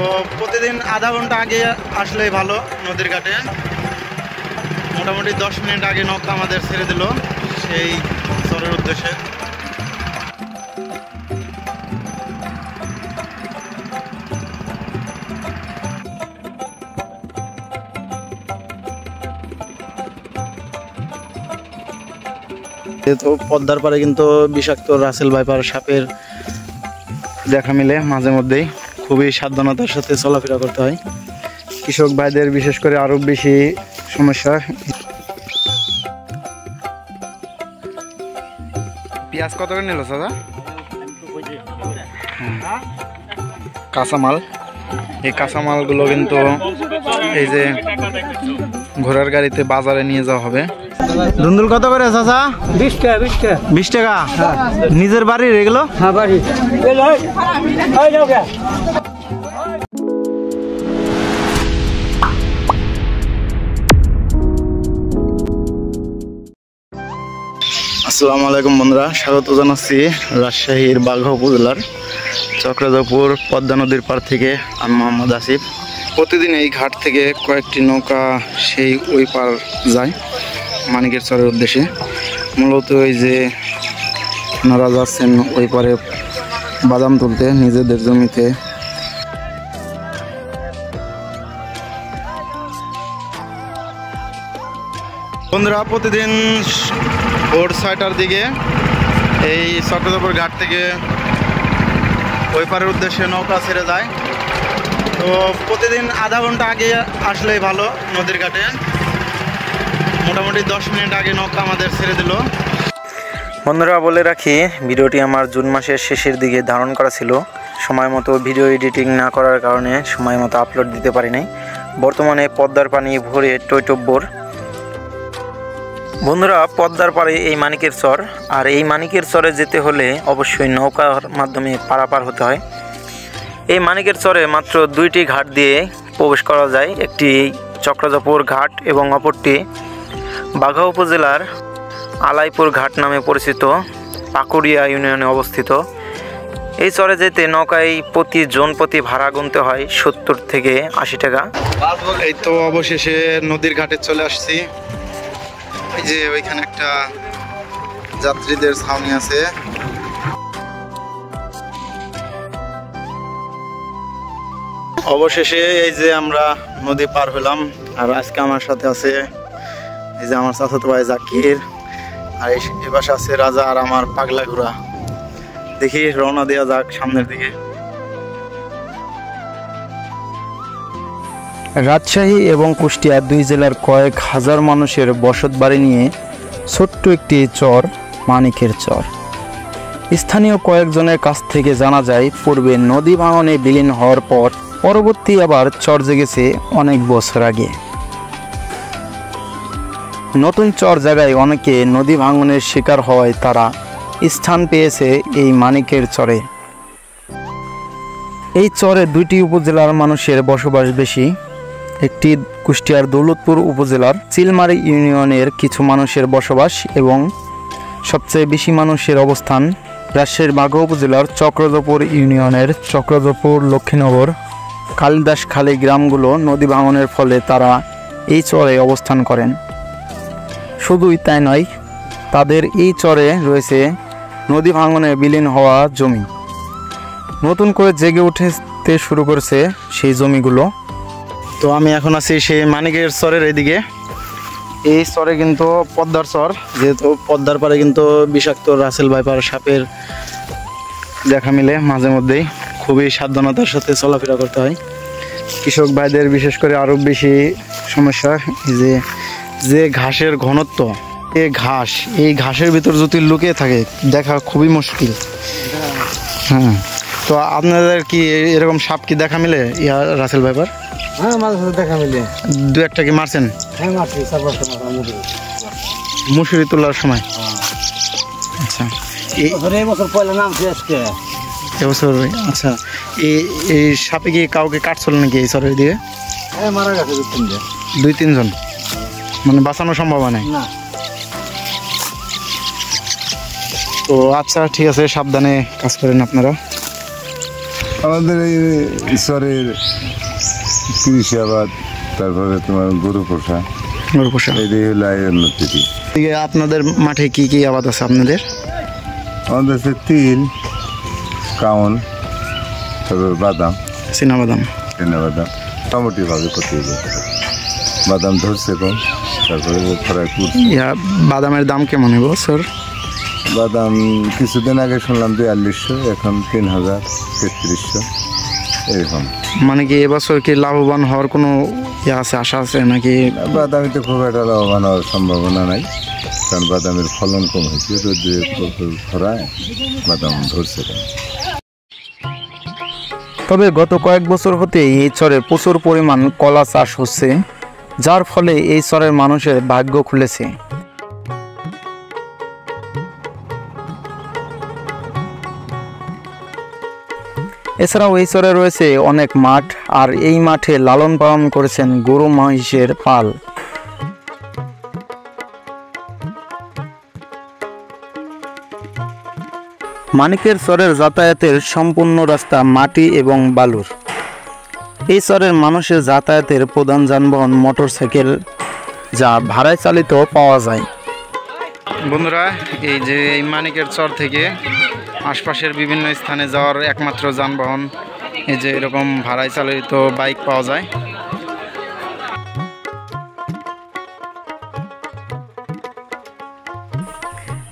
তো প্রতিদিন আধা ঘন্টা আগে আসলেই ভালো। নদীর ঘাটে মোটামুটি 10 মিনিট আগে নৌকা আমাদের ছেড়ে দিল সেই চরের উদ্দেশ্যে। তো পদ্মার পাড়ে কিন্তু বিষাক্ত রাসেল ভাইপার সাপের দেখা মিলে মাঝে মধ্যেই। খুবই সাবধানতার সাথে চলাফেরা করতে হয়। কৃষক ভাইদের বিশেষ করে আরো বেশি সমস্যা। পেঁয়াজ কত করে নিল দাদা? কাঁচামাল, এই কাঁচামালগুলো কিন্তু এই যে ঘোড়ার গাড়িতে বাজারে নিয়ে যাওয়া হবে। ধুন্দুল কত করে চাচা? 20 টাকা। 20 টাকা? নিজের বাড়ির এগুলো? হ্যাঁ বাড়ি। আসসালামু আলাইকুম বন্ধুরা, স্বাগত জানাচ্ছি রাজশাহীর বাঘা উপজেলার চক্রধরপুর পদ্মা নদীর পাড় থেকে। আমি মোহাম্মদ আসিফ। প্রতিদিন এই ঘাট থেকে কয়েকটি নৌকা সেই ওই পার যায় মানিকের চরের উদ্দেশ্যে। মূলত এই যে ওনারা যাচ্ছেন ওই পারে বাদাম তুলতে নিজেদের জমিতে। বন্ধুরা, প্রতিদিন ভোর 6টার দিকে এই চক্রধরপুর ঘাট থেকে ওই পারের উদ্দেশ্যে নৌকা ছেড়ে যায়। তো প্রতিদিন আধা ঘন্টা আগে আসলেই ভালো। নদীর ঘাটে মোটামুটি 10 মিনিট আগে নৌকা আমাদের ছেড়ে দিল। বন্ধুরা, বলে রাখি, ভিডিওটি আমার জুন মাসের শেষের দিকে ধারণ করা ছিল। সময় মতো ভিডিও এডিটিং না করার কারণে সময় মতো আপলোড দিতে পারি নাই। বর্তমানে পদ্মার পানি ভরে টইটব্বর। বন্ধুরা, পদ্মার পাড়ে এই মানিকের চর, আর এই মানিকের চরে যেতে হলে অবশ্যই নৌকার মাধ্যমে পারাপার হতে হয়। এই মানিকের চরে মাত্র 2টি ঘাট দিয়ে প্রবেশ করা যায়। একটি চক্রধরপুর ঘাট এবং অপরটি বাঘা উপজেলার আলাইপুর ঘাট নামে পরিচিত পাকুড়িয়া ইউনিয়নে অবস্থিত। এই চরে যেতে নৌকায় প্রতি জন প্রতি ভাড়া গুনতে হয় 70 থেকে 80 টাকা। এই তো অবশেষে নদীর ঘাটে চলে আসছি। এই যে ওইখানে একটা যাত্রীদের ছাউনি আছে। অবশেষে এই যে আমরা নদী পার হলাম। আর আজকে আমার সাথে আছে এই যে আমার চাচাতো ভাই জাকির, আর এই পাশে আছে রাজা আর আমার পাগলা ঘোড়া। দেখি রওনা দেওয়া যাক সামনের দিকে। রাজশাহী এবং কুষ্টিয়া 2 জেলার কয়েক হাজার মানুষের বসত বাড়ি নিয়ে ছোট্ট একটি চর মানিকের চর। স্থানীয় কয়েকজনের কাছ থেকে জানা যায়, পূর্বে নদী ভাঙনে বিলীন হওয়ার পর পরবর্তী আবার চর জেগেছে অনেক বছর আগে। নতুন চর জায়গায় অনেকে নদী ভাঙনের শিকার হওয়ায় তারা স্থান পেয়েছে এই মানিকের চরে। এই চরে 2টি উপজেলার মানুষের বসবাস বেশি। একটি কুষ্টিয়ার দৌলতপুর উপজেলার চিলমারি ইউনিয়নের কিছু মানুষের বসবাস এবং সবচেয়ে বেশি মানুষের অবস্থান রাজশাহীর বাঘা উপজেলার চক্রধরপুর ইউনিয়নের চক্রধরপুর, লক্ষ্মীনগর, কালিদাসখালী গ্রামগুলো নদী ভাঙনের ফলে তারা এই চরে অবস্থান করেন। শুধুই তাই নয়, তাদের এই চরে রয়েছে নদী ভাঙনে বিলীন হওয়া জমি। নতুন করে জেগে উঠতে শুরু করেছে সেই জমিগুলো। তো আমি এখন আছি সেই মানিকের চরের এদিকে। এই চরে কিন্তু পদ্মার চর, যেহেতু পদ্মার পাড়ে কিন্তু বিষাক্ত রাসেল ভাইপার সাপের দেখা মিলে মাঝে মধ্যেই। খুবই সাবধানতার সাথে চলাফেরা করতে হয়। কৃষক ভাইদের বিশেষ করে আরো বেশি সমস্যা। যে ঘাসের ঘনত্ব, এই ঘাসের ভিতর যদি লুকিয়ে থাকে দেখা খুবই মুশকিল। হ্যাঁ, তো আপনাদের কি এরকম সাপ কি দেখা মিলে রাসেল ভাইপার? হ্যাঁ, মাঝে মাঝে দেখা মিলে। 2-1টা কি মারছেন? হ্যাঁ, মারছি। মুসুরি তোলার সময়। আচ্ছা, এই বছর পয়লা নামছে আজকে। এবছর? আচ্ছা, এই সাপে কি কাউকে কাটছিল নাকি এই চরের দিকে? হ্যাঁ, মারা গেছে 2-3 জন। মানে বাঁচানো সম্ভব হয় না। তো আচ্ছা, ঠিক আছে, সাবধানে কাজ করেন আপনারা। আমাদের এই ঈশ্বরের কৃষি আবাদ, তারপরে তোমার গরু পোষা, এটাই হলো আয়ের উন্নতি। আপনাদের মাঠে কি কি আবাদ আছে আপনাদের? আমাদের আছে তিল, কাউন, তারপর বাদাম, চীনাবাদাম, টমেটো ভাবে করতে বাদাম ধরছে কম, তারপরে খরায় বাদামের দাম কেমন এবছর? বাদাম কিছুদিন আগে শুনলাম 4200, এখন 3000, 3300 এরকম। মানে কি এবছর কি লাভবান হওয়ার কোনো আছে, আশা আছে নাকি? বাদামিতে খুব একটা লাভবান হওয়ার সম্ভাবনা নাই, কারণ বাদামের ফলন কম হয়েছে, রোদে খরায় বাদাম ধরছে কম। তবে গত কয়েক বছর হতে এই চরে প্রচুর পরিমাণ কলা চাষ হচ্ছে, যার ফলে এই চরের মানুষের ভাগ্য খুলেছে। এছাড়াও এই চরে রয়েছে অনেক মাঠ, আর এই মাঠে লালন পালন করেছেন গরু মহিষের পাল। মানিকের চরের যাতায়াতের সম্পূর্ণ রাস্তা মাটি এবং বালুর। এই চরের মানুষের যাতায়াতের প্রধান যানবাহন মোটরসাইকেল, যা ভাড়ায় চালিত পাওয়া যায়। বন্ধুরা, এই যে এই মানিকের চর থেকে আশপাশের বিভিন্ন স্থানে যাওয়ার একমাত্র যানবাহন এই যে এরকম ভাড়ায় চালিত বাইক পাওয়া যায়।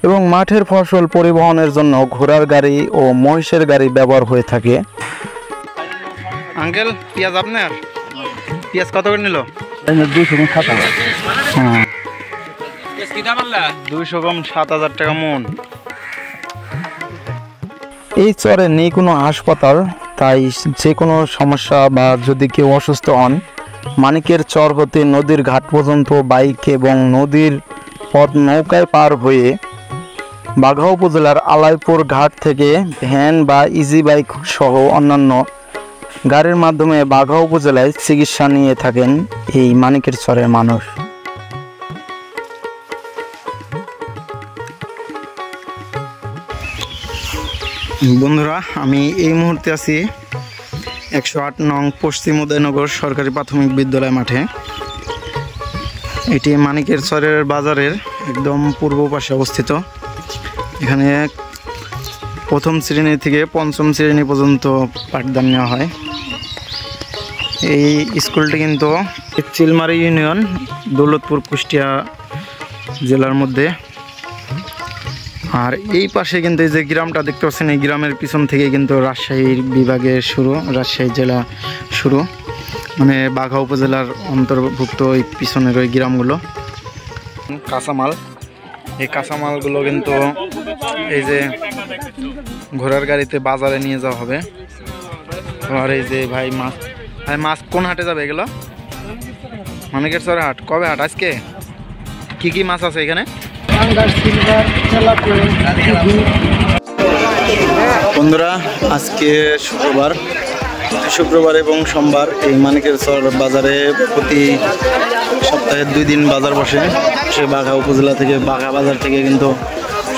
এবং মাঠের ফসল পরিবহনের জন্য ঘোড়ার গাড়ি ও মহিষের গাড়ি ব্যবহার হয়ে থাকে। আঙ্কেল, পেঁয়াজ আপনার? পেঁয়াজ কত করে নিল? 200 কম 7000 টাকা মন। এই চরে নেই কোনো হাসপাতাল, তাই যে কোনো সমস্যা বা যদি কেউ অসুস্থ হন, মানিকের চর হতে নদীর ঘাট পর্যন্ত বাইক এবং নদীর পথ নৌকায় পার হয়ে বাঘা উপজেলার আলাইপুর ঘাট থেকে ভ্যান বা ইজি বাইক সহ অন্যান্য গাড়ির মাধ্যমে বাঘা উপজেলায় চিকিৎসা নিয়ে থাকেন এই মানিকের চরের মানুষ। বন্ধুরা, আমি এই মুহূর্তে আছি 108 নং পশ্চিম উদয়নগর সরকারি প্রাথমিক বিদ্যালয় মাঠে। এটি মানিকের চরের বাজারের একদম পূর্ব পাশে অবস্থিত। এখানে প্রথম শ্রেণী থেকে পঞ্চম শ্রেণী পর্যন্ত পাঠদান নেওয়া হয়। এই স্কুলটি কিন্তু চিলমারি ইউনিয়ন, দৌলতপুর, কুষ্টিয়া জেলার মধ্যে। আর এই পাশে কিন্তু এই যে গ্রামটা দেখতে পাচ্ছেন, এই গ্রামের পিছন থেকে কিন্তু রাজশাহী বিভাগের শুরু, রাজশাহী জেলা শুরু, মানে বাঘা উপজেলার অন্তর্ভুক্ত ওই পিছনের ওই গ্রামগুলো। কাঁচামাল, এই কাঁচামালগুলো কিন্তু এই যে ঘোড়ার গাড়িতে বাজারে নিয়ে যাওয়া হবে। আর এই যে ভাই মাছ কোন হাটে যাবে এগুলো? মানিকের চরে হাট। কবে হাট? আজকে কি কি মাছ আছে এখানে? বন্ধুরা, আজকে শুক্রবার এবং সোমবার এই মানিকের চর বাজারে প্রতি সপ্তাহে 2 দিন বাজার বসে। সে বাঘা উপজেলা থেকে, বাঘা বাজার থেকে কিন্তু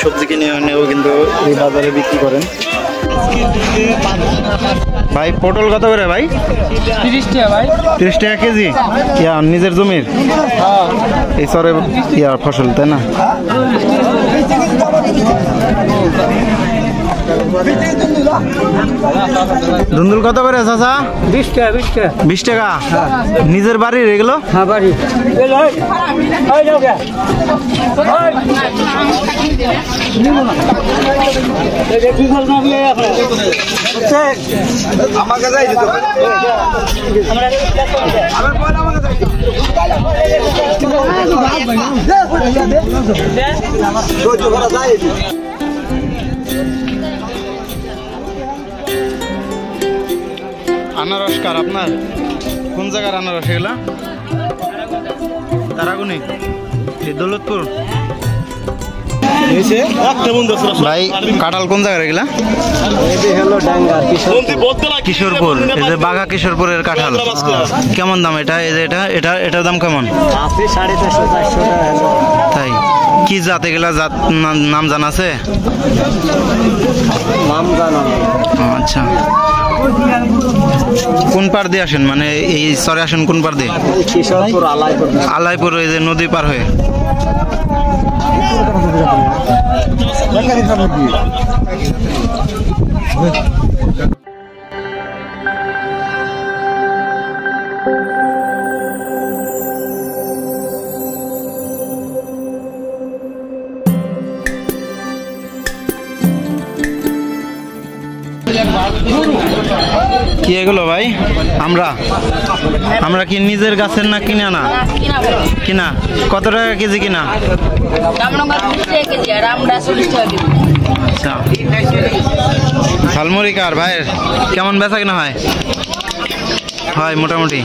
সবজি কিনে এনেও কিন্তু এই বাজারে বিক্রি করেন। ভাই পটল কত করে ভাই? 30 টাকা ভাই। 30 টাকা কেজি? ইয়া নিজের জমির এই চরে ইয়ার ফসল, তাই না? ধুন্দুল কত করে চাচা? 20 টাকা। 20 টাকা? নিজের বাড়ির এগুলো? হ্যাঁ, বাড়ি। আমাকে যাই দিত আনারস কার আপনার? কোন জায়গার আনারস এগুলা? তারাগুনি, দৌলতপুর। ভাই কাঁঠাল কোন জায়গার এগুলা? কিশোরপুর। এই যে বাঘা কিশোরপুরের কাঁঠাল কেমন দাম? এটা এই যে এটার দাম কেমন? 450-400 টাকা। তাই কি জাত এগুলা জাত নাম জানা আছে? নাম জানা নেই। আচ্ছা, কোন পার দিয়ে আসেন, মানে এই চরে আসেন কোন পার দিয়ে? কিশোরপুর আলাইপুর। আলাইপুর, ওই যে নদী পার হয়ে। কি এগুলো ভাই? আমরা কি নিজের গাছের না কিনা? না কিনা। কত টাকা কেজি কিনা? আচ্ছা, ঝালমুড়ি কার ভাইয়ের? কেমন বেচা কিনা হয়? হয় মোটামুটি।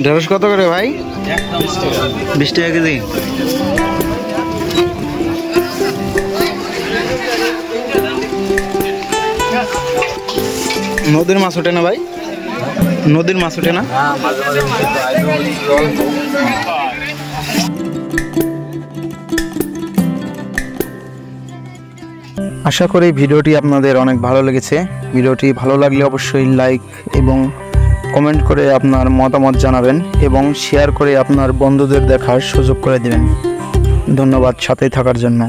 ঢেঁড়স কত করে ভাই? 20 টাকা কেজি। নদীর মাছ ওঠে না ভাই? নদীর মাছ ওঠে না? আশা করি ভিডিওটি আপনাদের অনেক ভালো লেগেছে। ভিডিওটি ভালো লাগলে অবশ্যই লাইক এবং কমেন্ট করে আপনার মতামত জানাবেন এবং শেয়ার করে আপনার বন্ধুদের দেখার সুযোগ করে দেবেন। ধন্যবাদ সাথে থাকার জন্য।